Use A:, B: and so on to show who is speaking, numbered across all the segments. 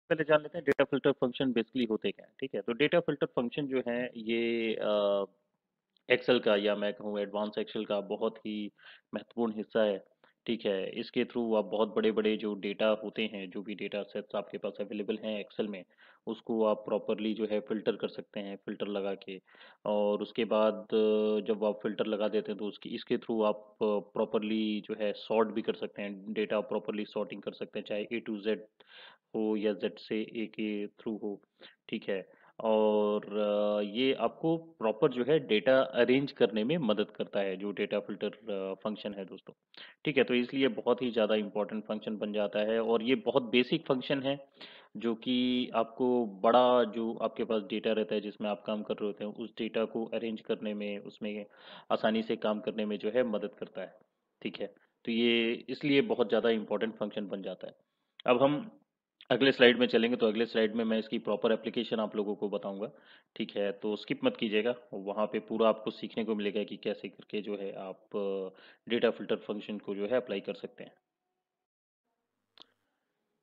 A: पहले जान लेते हैं डेटा फिल्टर फंक्शन बेसिकली होते क्या है। ठीक है, तो डेटा फिल्टर फंक्शन जो है ये एक्सेल का या मैं कहूँ एडवांस एक्सेल का बहुत ही महत्वपूर्ण हिस्सा है। ठीक है, इसके थ्रू आप बहुत बड़े बड़े जो डेटा होते हैं, जो भी डेटा सेट्स आपके पास अवेलेबल हैं एक्सेल में, उसको आप प्रॉपरली जो है फ़िल्टर कर सकते हैं फ़िल्टर लगा के। और उसके बाद जब आप फ़िल्टर लगा देते हैं तो उसकी इसके थ्रू आप प्रॉपरली जो है सॉर्ट भी कर सकते हैं, डेटा प्रॉपरली सॉर्टिंग कर सकते हैं, चाहे ए टू जेड हो या जेड से ए के थ्रू हो। ठीक है, और ये आपको प्रॉपर जो है डेटा अरेंज करने में मदद करता है, जो डेटा फिल्टर फंक्शन है दोस्तों। ठीक है, तो इसलिए बहुत ही ज़्यादा इम्पोर्टेंट फंक्शन बन जाता है, और ये बहुत बेसिक फंक्शन है जो कि आपको बड़ा जो आपके पास डेटा रहता है जिसमें आप काम कर रहे होते हैं, उस डेटा को अरेंज करने में, उसमें आसानी से काम करने में जो है मदद करता है। ठीक है, तो ये इसलिए बहुत ज़्यादा इम्पोर्टेंट फंक्शन बन जाता है। अब हम अगले स्लाइड में चलेंगे, तो अगले स्लाइड में मैं इसकी प्रॉपर एप्लीकेशन आप लोगों को बताऊंगा। ठीक है, तो स्किप मत कीजिएगा, वहाँ पे पूरा आपको सीखने को मिलेगा कि कैसे करके जो है आप डेटा फिल्टर फंक्शन को जो है अप्लाई कर सकते हैं।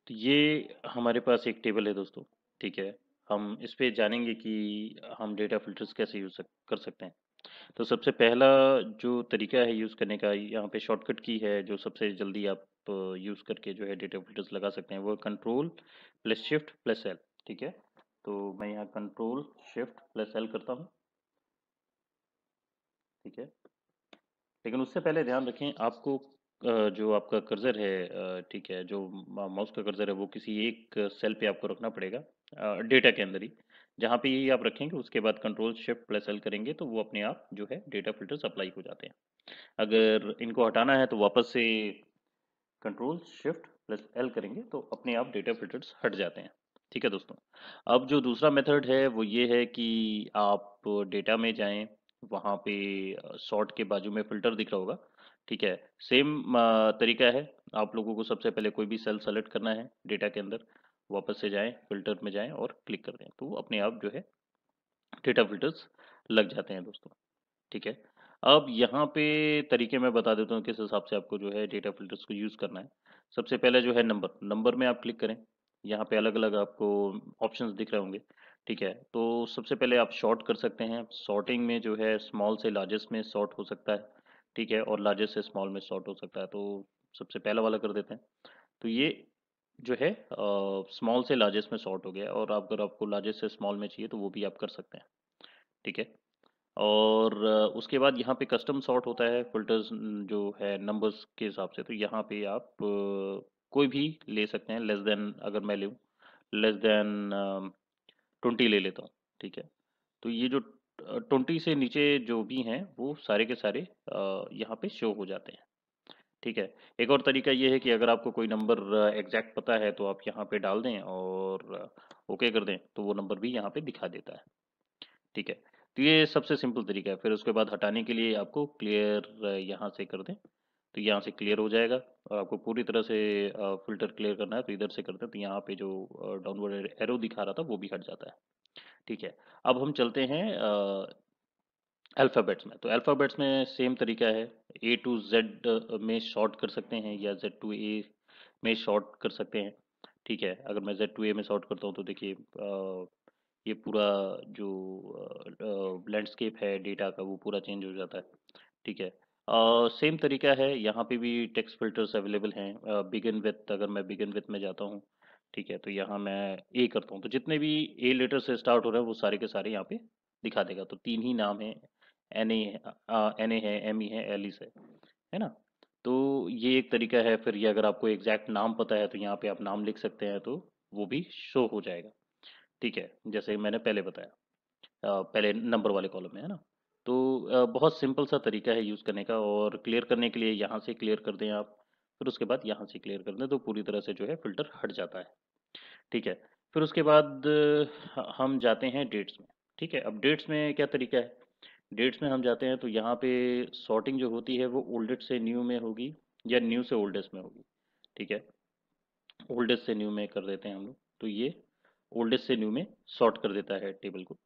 A: तो ये हमारे पास एक टेबल है दोस्तों। ठीक है, हम इस पे जानेंगे कि हम डेटा फिल्टर्स कैसे कर सकते हैं। तो सबसे पहला जो तरीका है यूज़ करने का, यहाँ पे शॉर्टकट की है जो सबसे जल्दी आप यूज़ करके जो है डेटा फिल्टर्स लगा सकते हैं, वो control plus shift plus L. ठीक है, तो मैं यहाँ कंट्रोल शिफ्ट प्लस एल करता हूँ। ठीक है, लेकिन उससे पहले ध्यान रखें आपको जो आपका कर्सर है, ठीक है, जो माउस का कर्सर है वो किसी एक सेल पे आपको रखना पड़ेगा डेटा के अंदर ही। जहाँ पे यही आप रखेंगे उसके बाद कंट्रोल शिफ्ट प्लस एल करेंगे तो वो अपने आप जो है डेटा फिल्टर्स अप्लाई हो जाते हैं। अगर इनको हटाना है तो वापस से कंट्रोल शिफ्ट प्लस एल करेंगे तो अपने आप डेटा फिल्टर्स हट जाते हैं। ठीक है दोस्तों, अब जो दूसरा मेथड है वो ये है कि आप डेटा में जाएं, वहाँ पे सॉर्ट के बाजू में फिल्टर दिख रहा होगा। ठीक है, सेम तरीका है। आप लोगों को सबसे पहले कोई भी सेल सेलेक्ट करना है डेटा के अंदर, वापस से जाएं फिल्टर में जाएं और क्लिक कर दें, तो वो अपने आप जो है डेटा फिल्टर्स लग जाते हैं दोस्तों। ठीक है, अब यहाँ पे तरीके मैं बता देता हूँ किस हिसाब से आपको जो है डेटा फिल्टर्स को यूज़ करना है। सबसे पहले जो है नंबर नंबर में आप क्लिक करें, यहाँ पे अलग अलग आपको ऑप्शंस दिख रहे होंगे। ठीक है, तो सबसे पहले आप शॉर्ट कर सकते हैं, सॉर्टिंग में जो है स्मॉल से लार्जेस्ट में सॉर्ट हो सकता है। ठीक है, और लार्जेस्ट से स्मॉल में सॉर्ट हो सकता है, तो सबसे पहला वाला कर देते हैं। तो ये जो है स्मॉल से लार्जेस्ट में सॉर्ट हो गया, और अगर आपको लार्जेस्ट से स्मॉल में चाहिए तो वो भी आप कर सकते हैं। ठीक है, और उसके बाद यहाँ पे कस्टम सॉर्ट होता है फिल्टर्स जो है नंबर्स के हिसाब से, तो यहाँ पे आप कोई भी ले सकते हैं, लेस देन अगर मैं लूँ, लेस देन 20 ले लेता हूँ। ठीक है, तो ये जो 20 से नीचे जो भी हैं वो सारे के सारे यहाँ पे शो हो जाते हैं। ठीक है, एक और तरीका ये है कि अगर आपको कोई नंबर एग्जैक्ट पता है तो आप यहाँ पे डाल दें और ओके कर दें, तो वो नंबर भी यहाँ पे दिखा देता है। ठीक है, तो ये सबसे सिंपल तरीका है। फिर उसके बाद हटाने के लिए आपको क्लियर यहाँ से कर दें, तो यहाँ से क्लियर हो जाएगा। और आपको पूरी तरह से फिल्टर क्लियर करना है तो इधर से करते हैं, तो यहाँ पे जो डाउनवर्ड एरो दिखा रहा था वो भी हट जाता है। ठीक है, अब हम चलते हैं अल्फ़ाबेट्स में। तो अल्फ़ाबेट्स में सेम तरीका है, ए टू जेड में शॉर्ट कर सकते हैं या जेड टू ए में शॉर्ट कर सकते हैं। ठीक है, अगर मैं जेड टू ए में शॉर्ट करता हूँ तो देखिए ये पूरा जो लैंडस्केप है डेटा का वो पूरा चेंज हो जाता है। ठीक है, सेम तरीका है, यहाँ पे भी टेक्स्ट फिल्टर्स अवेलेबल हैं। बिगिन विथ, अगर मैं बिगिन विथ में जाता हूँ, ठीक है, तो यहाँ मैं ए करता हूँ, तो जितने भी ए लेटर से स्टार्ट हो रहे हैं वो सारे के सारे यहाँ पे दिखा देगा। तो तीन ही नाम हैं, एन ए है, एम ई है, एलिस है ना। तो ये एक तरीका है। फिर ये अगर आपको एग्जैक्ट नाम पता है तो यहाँ पे आप नाम लिख सकते हैं, तो वो भी शो हो जाएगा। ठीक है, जैसे मैंने पहले बताया, पहले नंबर वाले कॉलम में है ना। तो बहुत सिंपल सा तरीका है यूज़ करने का, और क्लियर करने के लिए यहाँ से क्लियर कर दें आप, फिर उसके बाद यहाँ से क्लियर कर दें, तो पूरी तरह से जो है फिल्टर हट जाता है। ठीक है, फिर उसके बाद हम जाते हैं डेट्स में। ठीक है, अब डेट्स में क्या तरीका है, डेट्स में हम जाते हैं तो यहाँ पे सॉर्टिंग जो होती है वो ओल्डेस्ट से न्यू में होगी या न्यू से ओल्डेस्ट में होगी। ठीक है, ओल्डेस्ट से न्यू में कर देते हैं हम लोग, तो ये ओल्डेस्ट से न्यू में सॉर्ट कर देता है टेबल को।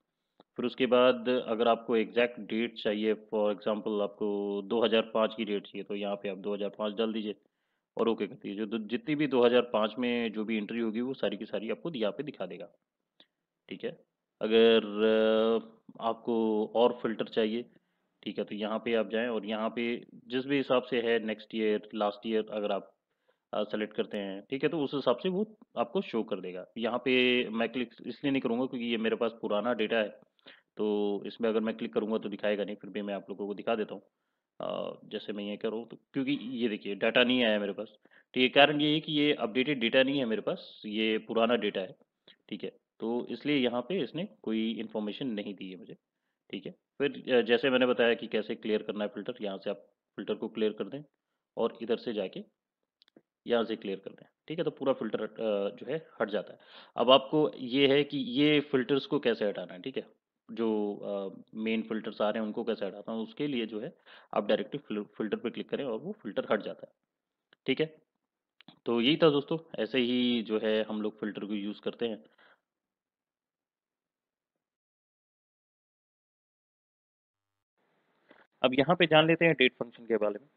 A: फिर उसके बाद अगर आपको एग्जैक्ट डेट चाहिए, फॉर एग्जांपल आपको 2005 की डेट चाहिए, तो यहाँ पे आप 2005 डाल दीजिए, और ओके कर दीजिए। जो जितनी भी 2005 में जो भी एंट्री होगी वो सारी की सारी आपको यहाँ पे दिखा देगा। ठीक है। अगर आपको और फिल्टर चाहिए, ठीक है, तो यहाँ पे आप जाएं और यहाँ पे जिस भी हिसाब से है नेक्स्ट ईयर लास्ट ईयर अगर आप सेलेक्ट करते हैं, ठीक है, तो उस हिसाब से वो आपको शो कर देगा। यहाँ पे मैं क्लिक इसलिए नहीं करूँगा क्योंकि ये मेरे पास पुराना डेटा है, तो इसमें अगर मैं क्लिक करूँगा तो दिखाएगा नहीं, फिर भी मैं आप लोगों को दिखा देता हूँ। जैसे मैं ये करूँ तो क्योंकि ये देखिए डाटा नहीं आया मेरे पास, तो ये कारण ये है कि ये अपडेटेड डेटा नहीं है मेरे पास, ये पुराना डेटा है। ठीक है, तो इसलिए यहाँ पे इसने कोई इन्फॉर्मेशन नहीं दी है मुझे। ठीक है, फिर जैसे मैंने बताया कि कैसे क्लियर करना है फ़िल्टर, यहाँ से आप फ़िल्टर को क्लियर कर दें और इधर से जाके यहाँ से क्लियर कर दें। ठीक है, तो पूरा फ़िल्टर जो है हट जाता है। अब आपको ये है कि ये फ़िल्टर्स को कैसे हटाना है, ठीक है? जो मेन फ़िल्टर्स आ रहे हैं उनको कैसे हटाना है, उसके लिए जो है आप डायरेक्टली फ़िल्टर पे क्लिक करें और वो फ़िल्टर हट जाता है। ठीक है, तो यही था दोस्तों, ऐसे ही जो है हम लोग फ़िल्टर को यूज़ करते हैं। अब यहाँ पे जान लेते हैं डेट फंक्शन के बारे में,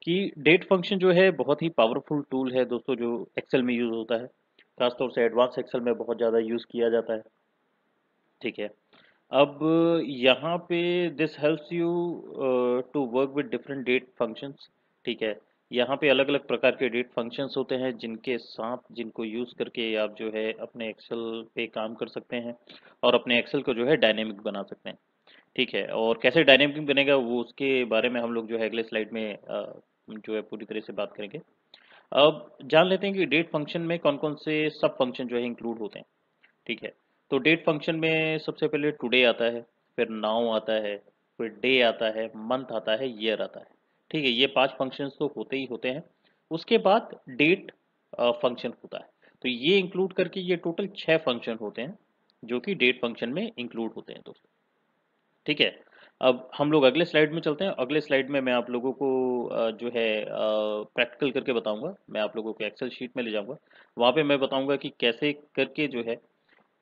A: कि डेट फंक्शन जो है बहुत ही पावरफुल टूल है दोस्तों, जो एक्सेल में यूज़ होता है, खासतौर से एडवांस एक्सेल में बहुत ज़्यादा यूज़ किया जाता है। ठीक है, अब यहाँ पे this helps you to work with different date functions. ठीक है, यहाँ पे अलग अलग प्रकार के डेट फंक्शंस होते हैं जिनके साथ जिनको यूज़ करके आप जो है अपने एक्सेल पे काम कर सकते हैं और अपने एक्सेल को जो है डायनेमिक बना सकते हैं। ठीक है, और कैसे डायनेमिक बनेगा वो उसके बारे में हम लोग जो है अगले स्लाइड में जो है पूरी तरह से बात करेंगे। अब जान लेते हैं कि डेट फंक्शन में कौन कौन से सब फंक्शन जो है इंक्लूड होते हैं। ठीक है, तो डेट फंक्शन में सबसे पहले टुडे आता है, फिर नाउ आता है, फिर डे आता है, मंथ आता है, ईयर आता है। ठीक है, ये 5 फंक्शंस तो होते ही होते हैं। उसके बाद डेट फंक्शन होता है, तो ये इंक्लूड करके ये टोटल 6 फंक्शन होते हैं जो कि डेट फंक्शन में इंक्लूड होते हैं दोस्तों। ठीक है, अब हम लोग अगले स्लाइड में चलते हैं। अगले स्लाइड में मैं आप लोगों को जो है प्रैक्टिकल करके बताऊंगा, मैं आप लोगों को एक्सेल शीट में ले जाऊंगा, वहाँ पे मैं बताऊंगा कि कैसे करके जो है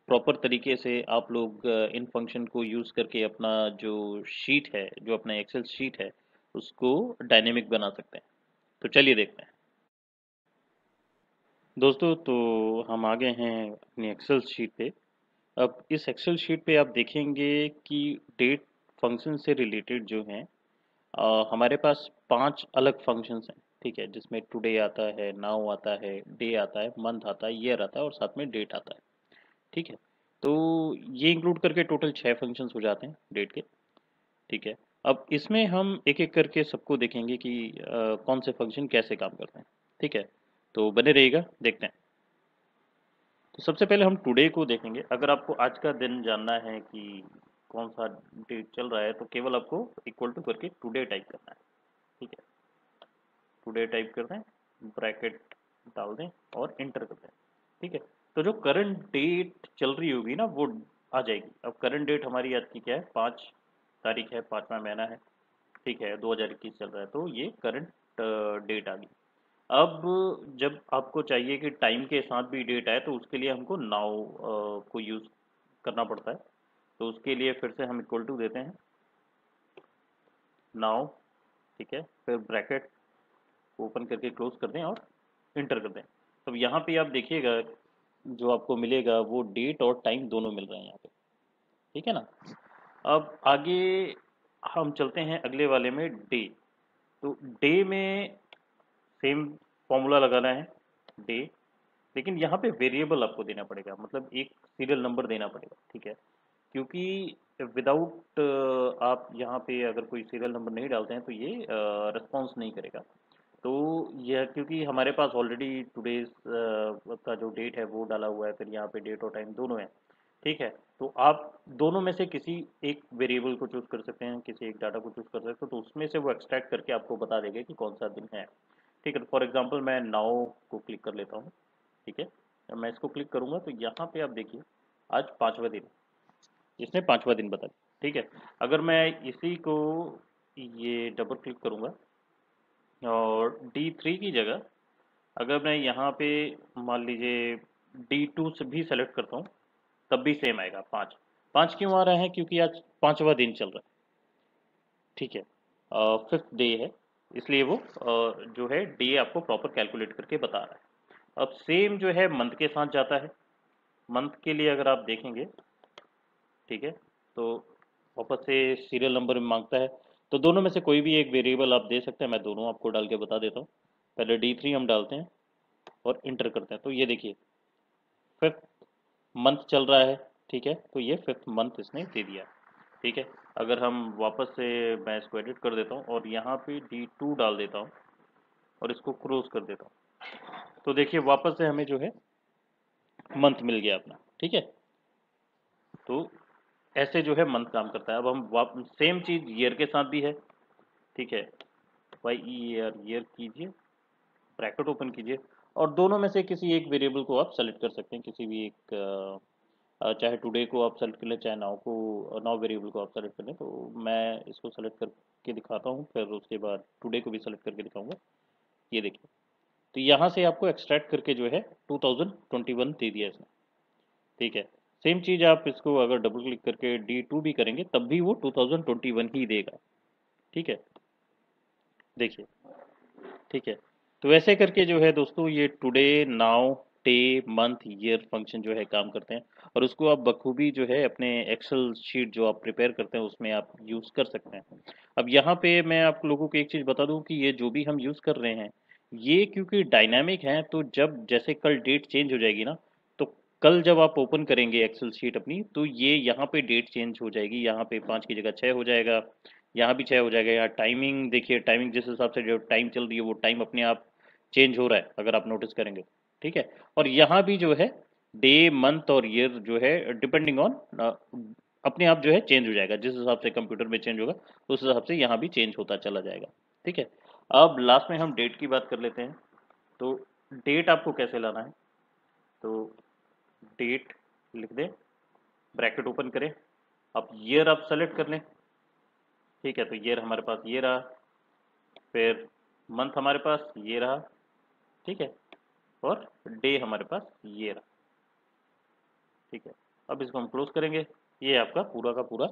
A: प्रॉपर तरीके से आप लोग इन फंक्शन को यूज़ करके अपना जो शीट है, जो अपना एक्सेल शीट है, उसको डायनेमिक बना सकते हैं। तो चलिए देखते हैं दोस्तों। तो हम आ गए हैं अपनी एक्सेल शीट पे। अब इस एक्सेल शीट पे आप देखेंगे कि डेट फंक्शन से रिलेटेड जो हैं हमारे पास 5 अलग फंक्शंस हैं। ठीक है, जिसमें टुडे आता है, नाउ आता है, डे आता है, मंथ आता है, ईयर आता है और साथ में डेट आता है। ठीक है, तो ये इंक्लूड करके टोटल 6 फंक्शंस हो जाते हैं डेट के। ठीक है, अब इसमें हम एक एक करके सबको देखेंगे कि कौन से फंक्शन कैसे काम करते हैं। ठीक है, तो बने रहिएगा, देखते हैं। तो सबसे पहले हम टुडे को देखेंगे। अगर आपको आज का दिन जानना है कि कौन सा डेट चल रहा है, तो केवल आपको इक्वल टू करके टुडे टाइप करना है। ठीक है, टुडे टाइप कर दें, ब्रैकेट डाल दें और इंटर कर दें। ठीक है, तो जो करंट डेट चल रही होगी ना वो आ जाएगी। अब करंट डेट हमारी आज की क्या है, 5 तारीख है, 5वां महीना है। ठीक है, 2021 चल रहा है, तो ये करंट डेट आ गई। अब जब आपको चाहिए कि टाइम के साथ भी डेट आए, तो उसके लिए हमको नाउ को यूज़ करना पड़ता है। तो उसके लिए फिर से हम इक्वल टू देते हैं नाउ। ठीक है, फिर ब्रैकेट ओपन करके क्लोज कर दें और इंटर कर दें। तो यहाँ पे आप देखिएगा जो आपको मिलेगा वो डेट और टाइम दोनों मिल रहे हैं यहाँ पे। ठीक है ना। अब आगे हम चलते हैं अगले वाले में, डे। तो डे में सेम फॉर्मूला लगाना है, डे, लेकिन यहाँ पे वेरिएबल आपको देना पड़ेगा, मतलब एक सीरियल नंबर देना पड़ेगा। ठीक है, क्योंकि विदाउट आप यहाँ पे अगर कोई सीरियल नंबर नहीं डालते हैं तो ये रिस्पॉन्स नहीं करेगा। तो यह क्योंकि हमारे पास ऑलरेडी टुडेज का जो डेट है वो डाला हुआ है, फिर यहाँ पे डेट और टाइम दोनों है। ठीक है, तो आप दोनों में से किसी एक वेरिएबल को चूज़ कर सकते हैं, किसी एक डाटा को चूज़ कर सकते हो, तो उसमें से वो एक्सट्रैक्ट करके आपको बता देगा कि कौन सा दिन है। ठीक है, तो फॉर एग्जांपल मैं नाउ को क्लिक कर लेता हूँ। ठीक है, जब मैं इसको क्लिक करूँगा तो यहाँ पे आप देखिए आज 5वां दिन, इसने 5वां दिन बता दिया। ठीक है, अगर मैं इसी को ये डबल क्लिक करूँगा और D3 की जगह अगर मैं यहाँ पे मान लीजिए D2 से भी सेलेक्ट करता हूँ, तब भी सेम आएगा 5। 5 क्यों आ रहा है, क्योंकि आज 5वां दिन चल रहा है। ठीक है, 5th डे है। इसलिए वो जो है डे आपको प्रॉपर कैलकुलेट करके बता रहा है। अब सेम जो है मंथ के साथ जाता है। मंथ के लिए अगर आप देखेंगे, ठीक है, तो वापस से सीरियल नंबर में मांगता है, तो दोनों में से कोई भी एक वेरिएबल आप दे सकते हैं। मैं दोनों आपको डाल के बता देता हूँ। पहले D3 हम डालते हैं और इंटर करते हैं, तो ये देखिए 5th मंथ चल रहा है, ठीक है, तो ये 5th मंथ इसने दे दिया, ठीक है। अगर हम वापस से, मैं इसको एडिट कर देता हूँ और यहाँ पे D2 डाल देता हूँ और इसको क्लोज कर देता हूँ, तो देखिए वापस से हमें जो है मंथ मिल गया अपना, ठीक है। तो ऐसे जो है मंथ काम करता है। अब हम सेम चीज़ ईयर के साथ भी है, ठीक है। वाई ईयर ईयर कीजिए, ब्रैकेट ओपन कीजिए और दोनों में से किसी एक वेरिएबल को आप सेलेक्ट कर सकते हैं, किसी भी एक चाहे टुडे को आप सेलेक्ट कर लें, चाहे नाउ को, नाउ वेरिएबल को आप सेलेक्ट कर लें। तो मैं इसको सेलेक्ट करके दिखाता हूँ, फिर उसके बाद टुडे को भी सेलेक्ट करके दिखाऊंगा। ये देखिए, तो यहाँ से आपको एक्सट्रैक्ट करके जो है 2021 दे दिया इसने, ठीक है। सेम चीज़ आप इसको अगर डबल क्लिक करके D2 भी करेंगे तब भी वो 2021 ही देगा, ठीक है, देखिए, ठीक है। तो ऐसे करके जो है दोस्तों ये today, now, day, month, year function जो है काम करते हैं और उसको आप बखूबी जो है अपने एक्सेल शीट जो आप प्रिपेयर करते हैं उसमें आप यूज़ कर सकते हैं। अब यहाँ पे मैं आप लोगों को एक चीज़ बता दूँ कि ये जो भी हम यूज़ कर रहे हैं, ये क्योंकि डायनामिक हैं, तो जब जैसे कल डेट चेंज हो जाएगी ना, तो कल जब आप ओपन करेंगे एक्सेल शीट अपनी, तो ये यहाँ पे डेट चेंज हो जाएगी, यहाँ पे 5 की जगह 6 हो जाएगा, यहाँ भी 6 हो जाएगा। यहाँ टाइमिंग देखिए, टाइमिंग जिस हिसाब से जो टाइम चल रही है वो टाइम अपने आप चेंज हो रहा है, अगर आप नोटिस करेंगे, ठीक है। और यहाँ भी जो है डे, मंथ और ईयर जो है डिपेंडिंग ऑन अपने आप जो है चेंज हो जाएगा, जिस हिसाब से कंप्यूटर में चेंज होगा उस हिसाब से यहाँ भी चेंज होता चला जाएगा, ठीक है। अब लास्ट में हम डेट की बात कर लेते हैं। तो डेट आपको कैसे लाना है, तो डेट लिख दें, ब्रैकेट ओपन करें, अब ईयर आप सेलेक्ट कर लें, ठीक है। तो ईयर हमारे पास ये रहा, फिर मंथ हमारे पास ये रहा, ठीक है, और डे हमारे पास ये रहा, ठीक है। अब इसको हम क्लोज करेंगे, ये आपका पूरा का पूरा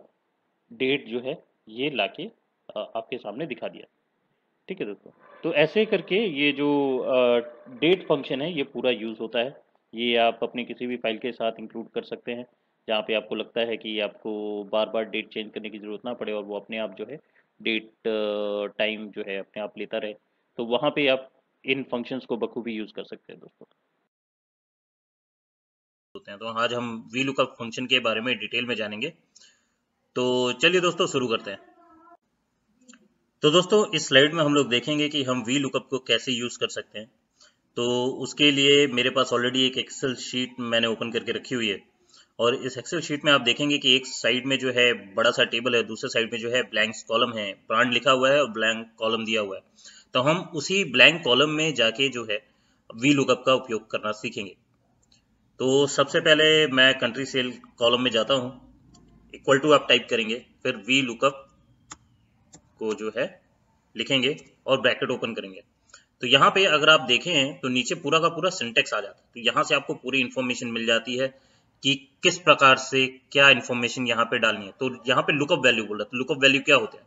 A: डेट जो है ये लाके आपके सामने दिखा दिया, ठीक है दोस्तों। तो ऐसे करके ये जो डेट फंक्शन है ये पूरा यूज़ होता है। ये आप अपनी किसी भी फाइल के साथ इंक्लूड कर सकते हैं, जहाँ पे आपको लगता है कि आपको बार बार डेट चेंज करने की ज़रूरत ना पड़े और वो अपने आप जो है डेट टाइम जो है अपने आप लेता रहे, तो वहाँ पे आप इन फंक्शंस को बखूबी यूज़ कर सकते हैं दोस्तों। होते हैं, तो आज हम वी लुकअप फंक्शन के बारे में डिटेल में जानेंगे। तो चलिए दोस्तों शुरू करते हैं। तो दोस्तों इस स्लाइड में हम लोग देखेंगे कि हम वी लुकअप को कैसे यूज़ कर सकते हैं। तो उसके लिए मेरे पास ऑलरेडी एक एक्सेल शीट मैंने ओपन करके रखी हुई है और इस एक्सेल शीट में आप देखेंगे कि एक साइड में जो है बड़ा सा टेबल है, दूसरे साइड में जो है ब्लैंक कॉलम है, ब्रांड लिखा हुआ है और ब्लैंक कॉलम दिया हुआ है। तो हम उसी ब्लैंक कॉलम में जाके जो है वी लुकअप का उपयोग करना सीखेंगे। तो सबसे पहले मैं कंट्री सेल कॉलम में जाता हूँ, इक्वल टू आप टाइप करेंगे, फिर वी लुकअप को जो है लिखेंगे और ब्रैकेट ओपन करेंगे। तो यहाँ पे अगर आप देखें तो नीचे पूरा का पूरा सिंटेक्स आ जाता है, तो यहाँ से आपको पूरी इन्फॉर्मेशन मिल जाती है कि किस प्रकार से क्या इन्फॉर्मेशन यहाँ पे डालनी है। तो यहाँ पे लुकअप वैल्यू बोल रहा है, तो लुकअप वैल्यू क्या होता है,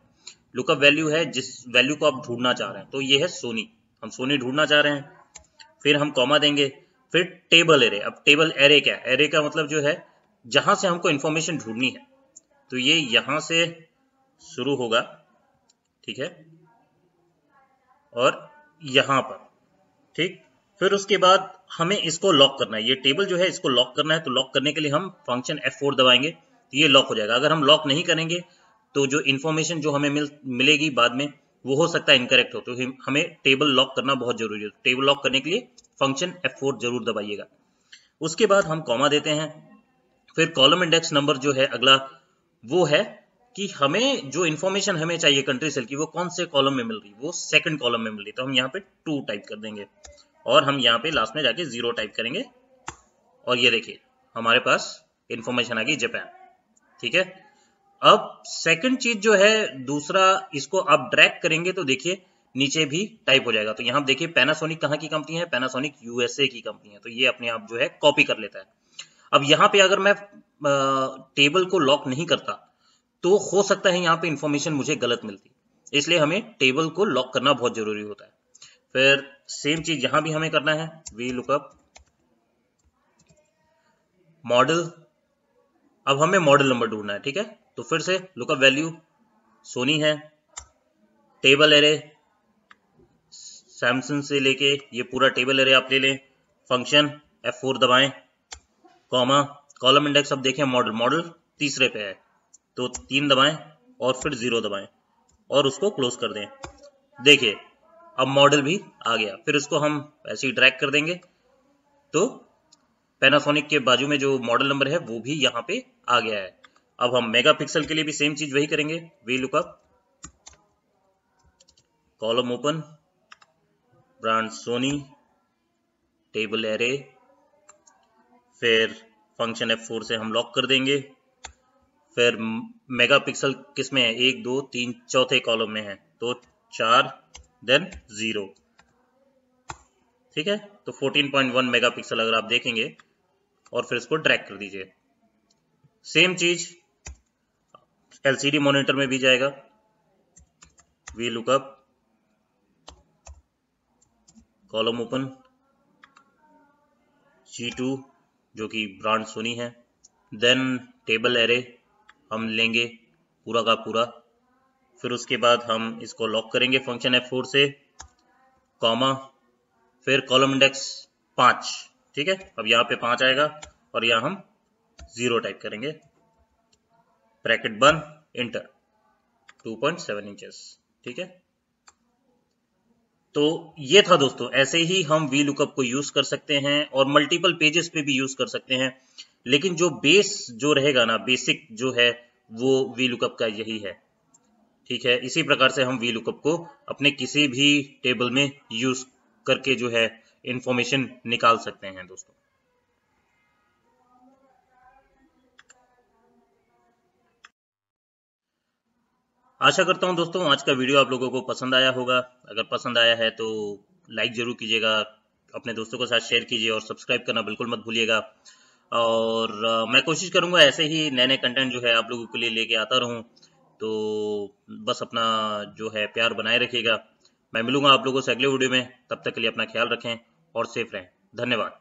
A: लुकअप वैल्यू है जिस वैल्यू को आप ढूंढना चाह रहे हैं। तो ये है सोनी, हम सोनी ढूंढना चाह रहे हैं, फिर हम कॉमा देंगे, फिर टेबल एरे। अब टेबल एरे क्या है, एरे का मतलब जो है जहां से हमको इन्फॉर्मेशन ढूंढनी है, तो ये यहां से शुरू होगा, ठीक है, और यहाँ पर, ठीक। फिर उसके बाद हमें इसको लॉक करना है, ये टेबल जो है इसको लॉक करना है। तो लॉक करने के लिए हम फंक्शन F4 दबाएंगे, तो ये लॉक हो जाएगा। अगर हम लॉक नहीं करेंगे तो जो इन्फॉर्मेशन जो हमें मिलेगी बाद में वो हो सकता है इनकरेक्ट हो, तो हमें टेबल लॉक करना बहुत जरूरी है। टेबल लॉक करने के लिए फंक्शन F4 जरूर दबाइएगा। उसके बाद हम कॉमा देते हैं, फिर कॉलम इंडेक्स नंबर जो है अगला वो है कि हमें जो इन्फॉर्मेशन हमें चाहिए कंट्री सेल की वो कौन से कॉलम में मिल रही, वो सेकंड कॉलम में मिल रही, तो हम यहाँ पे 2 टाइप कर देंगे और हम यहाँ पे लास्ट में जाके 0 टाइप करेंगे और ये देखिए हमारे पास इन्फॉर्मेशन आ गई जापान, ठीक है। अब सेकंड चीज जो है दूसरा, इसको आप ड्रैग करेंगे तो देखिए नीचे भी टाइप हो जाएगा। तो यहाँ देखिए पैनासोनिक कहाँ की कंपनी है, पैनासोनिक यूएसए की कंपनी है, तो ये अपने आप जो है कॉपी कर लेता है। अब यहाँ पे अगर मैं टेबल को लॉक नहीं करता तो हो सकता है यहाँ पे इंफॉर्मेशन मुझे गलत मिलती,
B: इसलिए हमें टेबल को लॉक करना बहुत जरूरी होता है। फिर सेम चीज यहां भी हमें करना है, वी लुकअप मॉडल। अब हमें मॉडल नंबर ढूंढना है, ठीक है। तो फिर से लुकअप वैल्यू सोनी है, टेबल एरे सैमसंग से लेके ये पूरा टेबल एरे आप ले लें, फंक्शन F4 दबाएं, कॉमा कॉलम इंडेक्स। अब देखें मॉडल, मॉडल तीसरे पे है तो 3 दबाएं और फिर 0 दबाएं और उसको क्लोज कर दें। देखिए अब मॉडल भी आ गया। फिर इसको हम ऐसे ही ड्रैग कर देंगे तो पैनासोनिक के बाजू में जो मॉडल नंबर है वो भी यहाँ पे आ गया है। अब हम मेगापिक्सल के लिए भी सेम चीज वही करेंगे, V lookup column open brand Sony table array, फिर फंक्शन F4 से हम लॉक कर देंगे। फिर मेगापिक्सल किस में है, 1 2 3 चौथे कॉलम में है तो 4 देन 0, ठीक है। तो 14.1 मेगापिक्सल अगर आप देखेंगे और फिर इसको ड्रैग कर दीजिए। सेम चीज एलसीडी मॉनिटर में भी जाएगा, we lookup column open G2 जो कि ब्रांड सोनी है, देन टेबल एरे हम लेंगे पूरा का पूरा। फिर उसके बाद हम इसको लॉक करेंगे फंक्शन F4 से, कॉमा फिर कॉलम इंडेक्स 5, ठीक है। अब यहाँ पे 5 आएगा और यहाँ हम 0 टाइप करेंगे, ब्रैकेट बंद, इंटर, 2.7 इंचेस, ठीक है। तो ये था दोस्तों, ऐसे ही हम वी लुकअप को यूज कर सकते हैं और मल्टीपल पेजेस पे भी यूज कर सकते हैं। लेकिन जो बेस जो रहेगा ना, बेसिक जो है वो वी लुकअप का यही है, ठीक है। इसी प्रकार से हम वी लुकअप को अपने किसी भी टेबल में यूज करके जो है इंफॉर्मेशन निकाल सकते हैं दोस्तों। आशा करता हूं दोस्तों आज का वीडियो आप लोगों को पसंद आया होगा। अगर पसंद आया है तो लाइक जरूर कीजिएगा, अपने दोस्तों के साथ शेयर कीजिए और सब्सक्राइब करना बिल्कुल मत भूलिएगा। और मैं कोशिश करूंगा ऐसे ही नए नए कंटेंट जो है आप लोगों के लिए लेके आता रहूं। तो बस अपना जो है प्यार बनाए रखिएगा। मैं मिलूंगा आप लोगों से अगले वीडियो में, तब तक के लिए अपना ख्याल रखें और सेफ रहें। धन्यवाद।